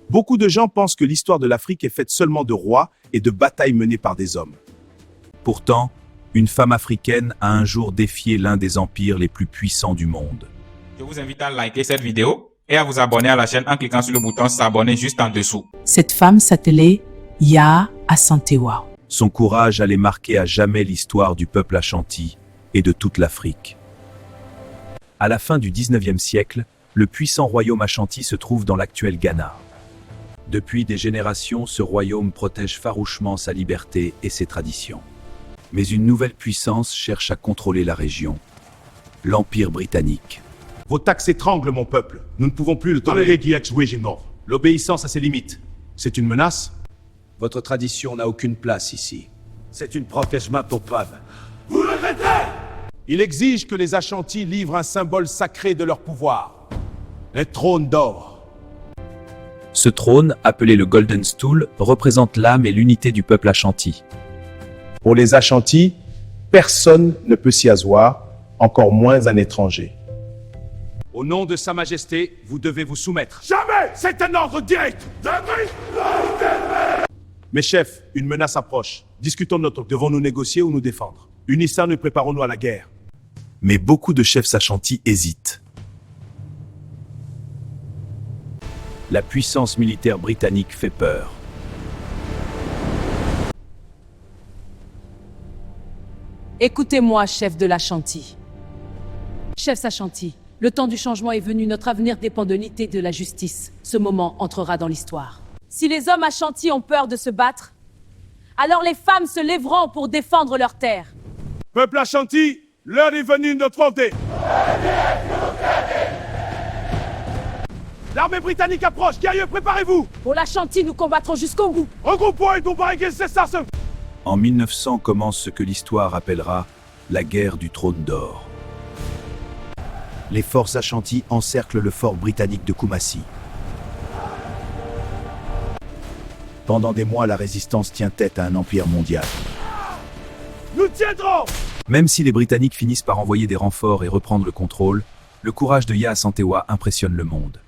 Beaucoup de gens pensent que l'histoire de l'Afrique est faite seulement de rois et de batailles menées par des hommes. Pourtant, une femme africaine a un jour défié l'un des empires les plus puissants du monde. Je vous invite à liker cette vidéo et à vous abonner à la chaîne en cliquant sur le bouton s'abonner juste en dessous. Cette femme s'appelait Yaa Asantewaa. Son courage allait marquer à jamais l'histoire du peuple Ashanti et de toute l'Afrique. À la fin du 19e siècle, le puissant royaume Ashanti se trouve dans l'actuel Ghana. Depuis des générations, ce royaume protège farouchement sa liberté et ses traditions. Mais une nouvelle puissance cherche à contrôler la région, l'Empire britannique. Vos taxes étranglent mon peuple. Nous ne pouvons plus le tolérer. L'obéissance a ses limites. C'est une menace? Votre tradition n'a aucune place ici. C'est une protègement pour peuple. Vous le traitez! Il exige que les Ashanti livrent un symbole sacré de leur pouvoir. Les trônes d'or. Ce trône, appelé le Golden Stool, représente l'âme et l'unité du peuple Ashanti. Pour les Ashanti, personne ne peut s'y asseoir, encore moins un étranger. Au nom de Sa Majesté, vous devez vous soumettre. Jamais! C'est un ordre direct! Mes chefs, une menace approche. Discutons de notre... Devons-nous négocier ou nous défendre? Unissons-nous et préparons-nous à la guerre. Mais beaucoup de chefs Ashanti hésitent. La puissance militaire britannique fait peur. Écoutez-moi, chef de l'Ashanti. Chef Ashanti, le temps du changement est venu, notre avenir dépend de l'unité et de la justice. Ce moment entrera dans l'histoire. Si les hommes Ashanti ont peur de se battre, alors les femmes se lèveront pour défendre leurs terres. Peuple Ashanti, l'heure est venue de notre montée. L'armée britannique approche, guerriers, préparez-vous. Pour l'Ashanti, nous combattrons jusqu'au bout. Regroupons et comparez c'est ça. En 1900 commence ce que l'histoire appellera la guerre du trône d'or. Les forces Ashanti encerclent le fort britannique de Kumasi. Pendant des mois, la résistance tient tête à un empire mondial. Nous tiendrons! Même si les Britanniques finissent par envoyer des renforts et reprendre le contrôle, le courage de Yaa Asantewaa impressionne le monde.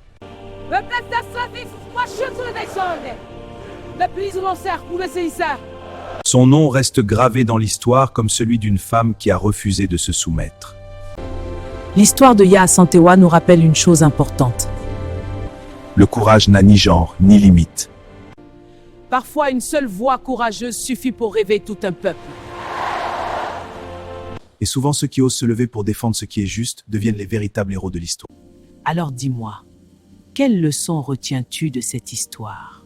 Son nom reste gravé dans l'histoire comme celui d'une femme qui a refusé de se soumettre. L'histoire de Yaa Asantewaa nous rappelle une chose importante. Le courage n'a ni genre, ni limite. Parfois, une seule voix courageuse suffit pour rêver tout un peuple. Et souvent, ceux qui osent se lever pour défendre ce qui est juste deviennent les véritables héros de l'histoire. Alors dis-moi, quelle leçon retiens-tu de cette histoire ?